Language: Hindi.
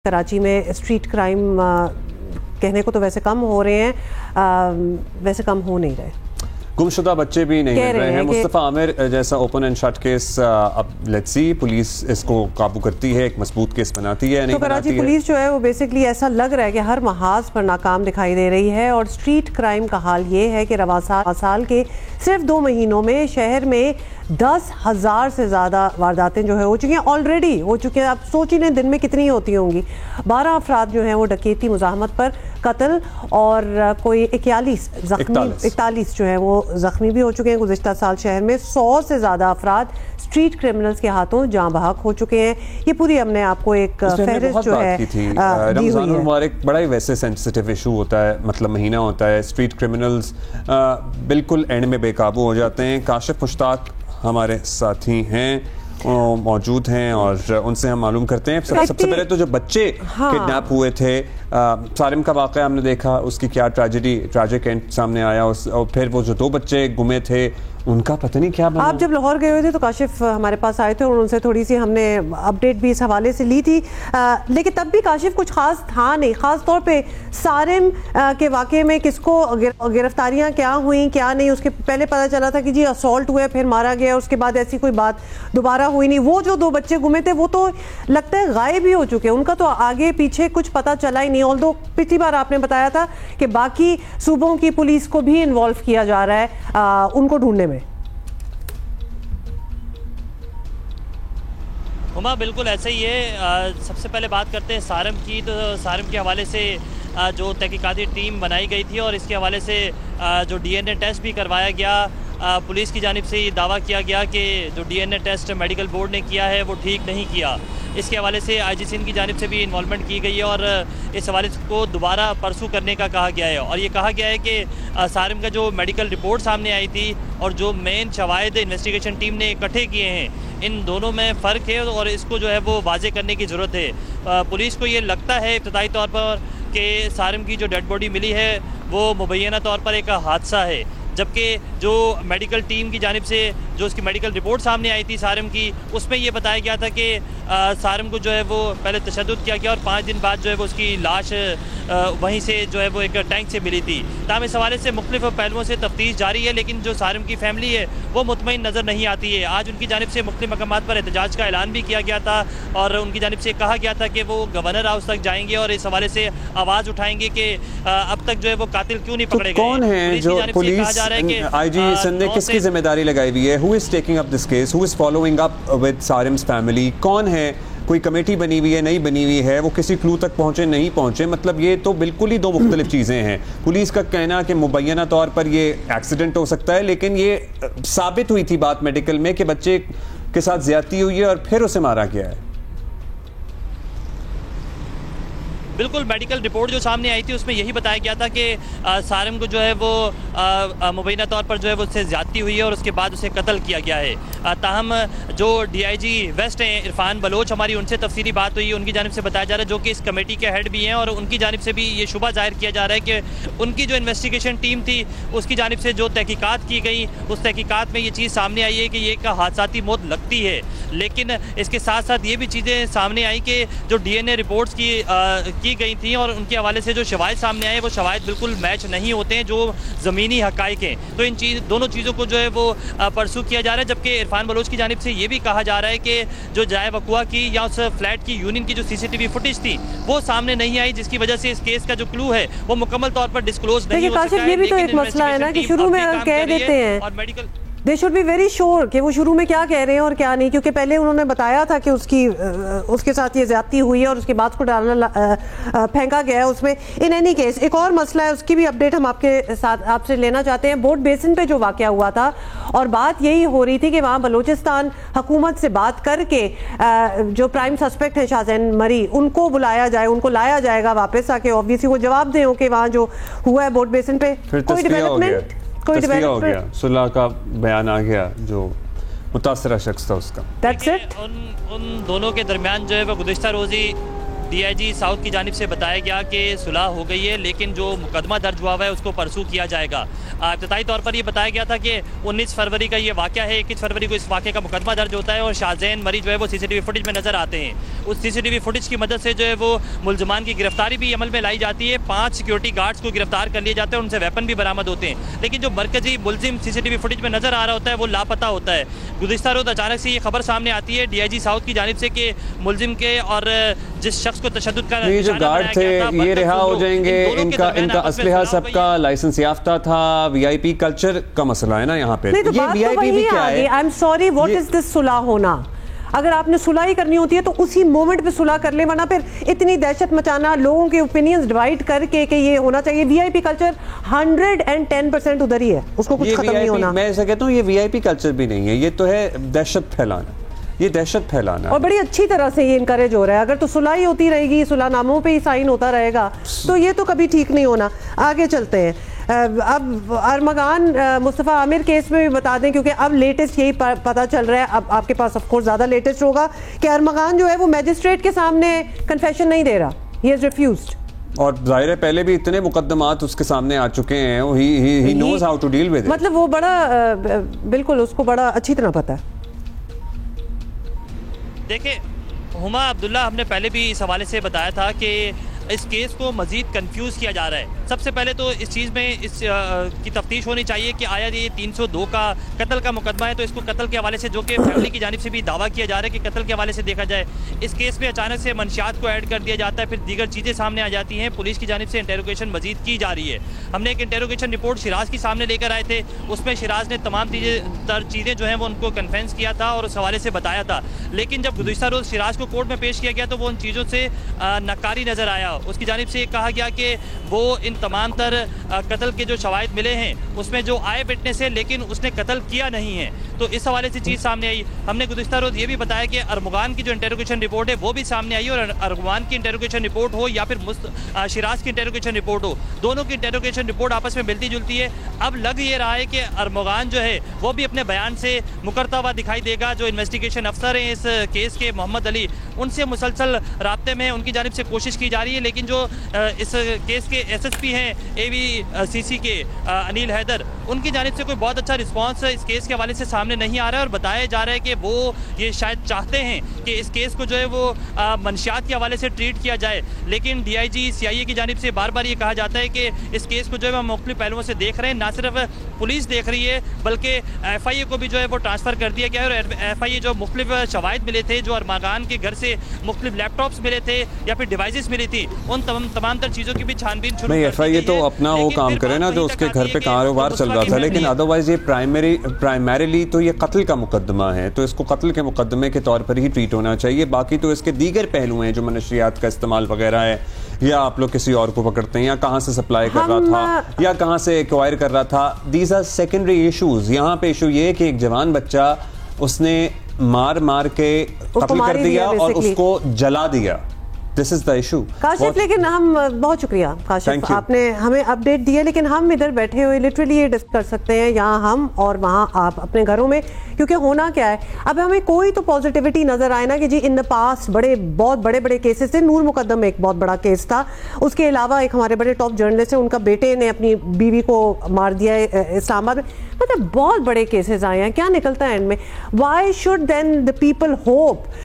कराची में स्ट्रीट क्राइम कहने को तो वैसे कम हो रहे हैं, वैसे कम हो नहीं रहे। गुमशुदा बच्चे भी नहीं मिल रहे हैं। मुस्तफ़ा आमिर जैसा ओपन एंड शट केस, अब लेट्स सी पुलिस इसको काबू करती है, एक मजबूत केस बनाती है नहीं? तो कराची पुलिस जो है वो बेसिकली ऐसा लग रहा है कि हर महाज पर नाकाम दिखाई दे रही है। और स्ट्रीट क्राइम का हाल ये है कि रवा साल के सिर्फ 2 महीनों में शहर में 10,000 से ज़्यादा वारदातें जो है हो चुकी हैं, ऑलरेडी हो चुकी हैं। आप सोच ही नहीं दिन में कितनी होती होंगी। 12 अफराद जो हैं वो डकैती, मुज़ाहमत पर कत्ल और कोई 41 जो है वो ज़ख्मी भी हो चुके हैं। गुज़िश्ता साल शहर में 100 से ज़्यादा अफराद स्ट्रीट क्रिमिनल्स के हाथों जाँ बहक हो चुके हैं। ये पूरी हमने आपको एक फहरिस्त जो है दी हुई है। एक बड़ा ही वैसे सेंसिटिव इशू होता है, मतलब महीना होता है, स्ट्रीट क्रिमिनल्स बिल्कुल एंड में बेकाबू हो जाते हैं। काशिफ मुश्ताक हमारे साथी हैं, मौजूद हैं और उनसे हम मालूम करते हैं। सबसे पहले तो जो बच्चे किडनैप हुए थे, सारिम का वाक़या हमने देखा, उसकी क्या ट्रैजिक एंड सामने आया। और फिर वो जो 2 बच्चे गुमे थे उनका पता नहीं क्या बना। आप जब लाहौर गए हुए थे तो काशिफ हमारे पास आए थे और उनसे थोड़ी सी हमने अपडेट भी इस हवाले से ली थी, लेकिन तब भी काशिफ कुछ खास था नहीं। खास तौर पे सारिम के वाक़े में किसको गिरफ्तारियां क्या हुई क्या नहीं, उसके पहले पता चला था कि जी असॉल्ट हुआ, फिर मारा गया, उसके बाद ऐसी कोई बात दोबारा हुई नहीं। वो जो 2 बच्चे गुमे थे वो तो लगता है गायब ही हो चुके हैं, उनका तो आगे पीछे कुछ पता चला ही नहीं। ऑल्दो पिछली बार आपने बताया था कि बाकी सूबों की पुलिस को भी इन्वॉल्व किया जा रहा है उनको ढूंढने में। हुमा बिल्कुल ऐसा ही है। सबसे पहले बात करते हैं सारम की। तो सारम के हवाले से जो तहकीकाती टीम बनाई गई थी और इसके हवाले से जो DNA टेस्ट भी करवाया गया, पुलिस की जानिब से ये दावा किया गया कि जो DNA टेस्ट मेडिकल बोर्ड ने किया है वो ठीक नहीं किया। इसके हवाले से IG सिंध की जानिब से भी इन्वॉल्वमेंट की गई है और इस हवाले को दोबारा परसू करने का कहा गया है। और ये कहा गया है कि सारिम का जो मेडिकल रिपोर्ट सामने आई थी और जो मेन शवाहिद इन्वेस्टिगेशन टीम ने इकट्ठे किए हैं, इन दोनों में फ़र्क है और इसको जो है वो वाजे करने की ज़रूरत है। पुलिस को ये लगता है इब्तदाई तौर पर कि सारिम की जो डेड बॉडी मिली है वो मुबैना तौर पर एक हादसा है, जबकि जो मेडिकल टीम की जानिब से जो उसकी मेडिकल रिपोर्ट सामने आई थी सारिम की, उसमें ये बताया गया था कि सारिम को जो है वो पहले तशद्दुद किया गया और 5 दिन बाद जो है वो उसकी लाश वहीं से जो है वो एक टैंक से मिली थी। ताम इस हवाले से मुख्तलिफ पहलुओं से तफ्तीश जारी है, लेकिन जो सारिम की फैमिली है वो मुतमईन नज़र नहीं आती है। आज उनकी जानिब से मुख्तलिफ मकामात पर एहतजाज का ऐलान भी किया गया था और उनकी जानिब से कहा गया था कि वो गवर्नर हाउस तक जाएंगे और इस हवाले से आवाज़ उठाएंगे कि अब तक जो है वो कातिल क्यों नहीं पकड़े गए। कौन है जो पुलिस IG सिंध ने किसकी जिम्मेदारी लगाई हुई है? Who is taking up this case? Who is following up with Sarim's family? कौन है? कोई कमेटी बनी हुई है, नहीं बनी हुई है? वो किसी क्लू तक पहुंचे नहीं पहुंचे? मतलब ये तो बिल्कुल ही 2 मुख्तलिफ चीज़ें हैं। पुलिस का कहना कि मुबैना तौर पर ये एक्सीडेंट हो सकता है, लेकिन ये साबित हुई थी बात मेडिकल में कि बच्चे के साथ ज्यादती हुई है और फिर उसे मारा गया है। बिल्कुल, मेडिकल रिपोर्ट जो सामने आई थी उसमें यही बताया गया था कि सारिम को जो है वो मुबैना तौर पर जो है वो उससे ज़्यादती हुई है और उसके बाद उसे कत्ल किया गया है। ताहम जो DIG वेस्ट हैं इरफान बलोच, हमारी उनसे तफसीली बात हुई, उनकी जानिब से बताया जा रहा है, जो कि इस कमेटी के हेड भी हैं, और उनकी जानिब से भी ये शुबा जाहिर किया जा रहा है कि उनकी जो इन्वेस्टिगेशन टीम थी उसकी जानिब से जो तहकीकात की गई, उस तहकीकात में ये चीज़ सामने आई है कि ये एक हादसाती मौत लगती है। लेकिन इसके साथ साथ ये भी चीज़ें सामने आई कि जो DNA रिपोर्ट्स की गई थी और उनके हवाले से जो शवाहिद सामने आए वो शवाहिद बिल्कुल मैच नहीं होते हैं जो ज़मीनी हक़ाइक़ हैं। तो इन दोनों चीज़ों को जो है वो परसू किया जा रहा है। जबकि इरफान बलोच की जानिब से ये भी कहा जा रहा है कि जो जाए वक़ुआ की या उस फ्लैट की यूनियन की जो CCTV फुटेज थी वो सामने नहीं आई, जिसकी वजह से इस केस का जो क्लू है वो मुकम्मल तौर पर डिस्क्लोज नहीं हो सका है। ये भी तो एक मसला है ना कि शुरू में कह देते हैं और medical they should be very sure कि वो शुरू में क्या कह रहे हैं और क्या नहीं, क्योंकि पहले उन्होंने बताया था कि उसके साथ ये ज्यादती हुई है और उसके बाद उसको फेंका गया है उसमें। इन एनी केस एक और मसला है, उसकी भी अपडेट हम आपसे लेना चाहते हैं। बोट बेसिन पे जो वाकया हुआ था और बात यही हो रही थी कि वहाँ बलोचिस्तान हुकूमत से बात करके जो प्राइम सस्पेक्ट है शाहजैन मरी, उनको बुलाया जाए, उनको लाया जाएगा वापस आके, ऑब्वियसली वो जवाब दें कि वहाँ जो हुआ है बोट बेसिन पे कोई डेवलपमेंट, कोई हो गया, सुलह का बयान आ गया जो मुतासरा शख्स था उसका। That's it. उन दोनों के दरमियान जो है वो गुज़िश्ता रोज़ी डीआईजी साउथ की जानिब से बताया गया कि सुलह हो गई है, लेकिन जो मुकदमा दर्ज हुआ है उसको परसू किया जाएगा। इब्तदाई तौर पर ये बताया गया था कि 19 फरवरी का ये वाक़या है, 21 फरवरी को इस वाक़े का मुकदमा दर्ज होता है और शाहजैन मरीज जो है वो सीसीटीवी फुटेज में नज़र आते हैं। उस सीसीटीवी फुटेज की मदद से जो है वो मुलजमान की गिरफ्तारी भी अमल में लाई जाती है। 5 सिक्योरिटी गार्ड्स को गिरफ्तार कर लिए जाते हैं, उनसे वेपन भी बरामद होते हैं, लेकिन जो मरकजी मुलजिम सीसीटीवी फुटेज में नज़र आ रहा होता है वो लापता होता है। गुज़िश्ता रोज़ अचानक से ये खबर सामने आती है डीआईजी साउथ की जानिब से कि मुलजिम के और जिस शख्स को तशद्दुद का जो गार्ड थे ये रिहा हो जाएंगे, इनका असलहा सबका लाइसेंस याफ्ता था। वीआईपी कल्चर का मसला है ना यहाँ पे। ये वीआईपी भी क्या है? I am sorry, what is this सुलह होना? अगर आपने सुलह ही करनी होती है तो उसी मोमेंट पे सुलह कर ले, वरना फिर इतनी दहशत मचाना, लोगों के ओपिनियंस डिवाइड करके कि ये होना चाहिए। वीआईपी कल्चर 110% उधर ही है, उसको कुछ खत्म नहीं होना। मैं ऐसा कहता हूँ ये वीआईपी कल्चर भी नहीं है, ये तो है दहशत फैलाना, ये दहशत फैलाना। और बड़ी अच्छी तरह से ये इनकरेज हो रहा है। अगर तो सुलह ही होती रहेगी, सुलहनामों पे ही साइन होता रहेगा, तो ये तो कभी ठीक नहीं होना। आगे चलते हैं। अब अरमगान मुस्तफ़ा आमिर केस में भी बता दें, क्योंकि अब लेटेस्ट यही पता चल रहा है, अब आपके पास ऑफ कोर्स ज़्यादा लेटेस्ट होगा कि अरमगान जो है वो मैजिस्ट्रेट के सामने कन्फेशन नहीं दे रहा, ही हैज़ रिफ्यूज्ड। और जाहिर है पहले भी इतने मुकदमात उसके सामने आ चुके हैं, he knows how to deal with it. मतलब वो बड़ा बिल्कुल उसको बड़ा अच्छी तरह पता है। देखिए हुमा अब्दुल्ला, हमने पहले भी इस हवाले से बताया था कि इस केस को मज़ीद कंफ्यूज किया जा रहा है। सबसे पहले तो इस चीज़ में की तफ्तीश होनी चाहिए कि आया ये 302 का कत्ल का मुकदमा है, तो इसको कत्ल के हवाले से, जो कि फैमिली की जानिब से भी दावा किया जा रहा है कि कत्ल के हवाले से देखा जाए। इस केस में अचानक से मंशियात को ऐड कर दिया जाता है, फिर दीगर चीज़ें सामने आ जाती हैं। पुलिस की जानिब से इंटेरोगेशन मजीद की जा रही है। हमने एक इंटेरोगेशन रिपोर्ट शिराज की सामने लेकर आए थे, उसमें शिराज ने तमाम चीज़ें जो हैं वो उनको कन्फेंस किया था और उस हवाले से बताया था। लेकिन जब गुज़िश्ता रोज़ शिराज को कोर्ट में पेश किया गया तो वो उन चीज़ों से नकारी नज़र आया। उसकी जानिब से कहा गया कि वो इन तमाम तर कत्ल के जो शवाहिद मिले हैं उसमें जो आए विटनेस है, लेकिन उसने कत्ल किया नहीं है। तो इस हवाले से चीज़ सामने आई। हमने गुज़िश्ता रोज़ ये भी बताया कि अरमगान की जो इंटेरोगेशन रिपोर्ट है वो भी सामने आई, और अरमगान की इंटेरोगेशन रिपोर्ट हो या फिर शिराज की इंटेरोगेशन रिपोर्ट हो, दोनों की इंटेरोगेशन रिपोर्ट आपस में मिलती जुलती है। अब लग ये रहा है कि अरमगान जो है वो भी अपने बयान से मुकरता हुआ दिखाई देगा। जो इन्वेस्टिगेशन अफसर हैं इस केस के, मोहम्मद अली, उनसे मुसलसल राब्ते में उनकी जानिब से कोशिश की जा रही है, लेकिन जो इस केस के एसएसपी हैं एवीसीसी के अनिल हैदर, उनकी जानिब से कोई बहुत अच्छा रिस्पांस इस केस के हवाले से सामने नहीं आ रहा है। और बताया जा रहा है कि वो ये शायद चाहते हैं कि इस केस को जो है वो मंशियात के हवाले से ट्रीट किया जाए, लेकिन डीआईजी सीआईए की जानिब से बार बार ये कहा जाता है कि इस केस को जो है वो मुख्तलिफ पहलुओं से देख रहे हैं। ना सिर्फ पुलिस देख रही है बल्कि एफआईए को भी जो है वो ट्रांसफ़र कर दिया गया है। और एफआईए जो मुख्तलिफ शवाहिद मिले थे, जो अरमगान के घर से मुख्तलिफ लैपटॉप्स मिले थे या फिर डिवाइसेस मिली थी, उन तमाम तर चीज़ों की भी छानबीन शुरू। एफआईए तो अपना वो काम करे ना, जो उसके घर पे कारोबार चल रहा था, लेकिन अदरवाइज ये प्राइमरीली तो ये कत्ल का मुकदमा है, तो इसको कत्ल के मुकदमे के तौर पर ही ट्रीट होना चाहिए। बाकी तो इसके दीगर पहलू हैं, जो मनशियात का इस्तेमाल वगैरह है, या आप लोग किसी और को पकड़ते हैं, या कहाँ से सप्लाई कर रहा था, या कहाँ से एक्वायर कर रहा था, दीज आर सेकेंडरी इशूज। यहाँ पे इशू ये है कि एक जवान बच्चा उसने मार के कत्ल कर दिया और उसको जला दिया। This is the issue. Kashif, लेकिन हम बहुत शुक्रिया काशिफ, आपने हमें अपडेट दिया। लेकिन हम इधर बैठे हुए लिटरली ये डिस्कस कर सकते हैं, यहाँ हम और वहाँ आप अपने घरों में, क्योंकि होना क्या है, अब हमें कोई तो पॉजिटिविटी नजर आए ना कि जी इन द पास्ट बहुत बड़े केसेस थे। नूर मुकद्दम एक बहुत बड़ा केस था, उसके अलावा एक हमारे बड़े टॉप जर्नलिस्ट हैं, उनका बेटे ने अपनी बीवी को मार दिया इस्लामाबाद में। मतलब बहुत बड़े केसेस आए हैं, क्या निकलता है एंड में? Why should then the people hope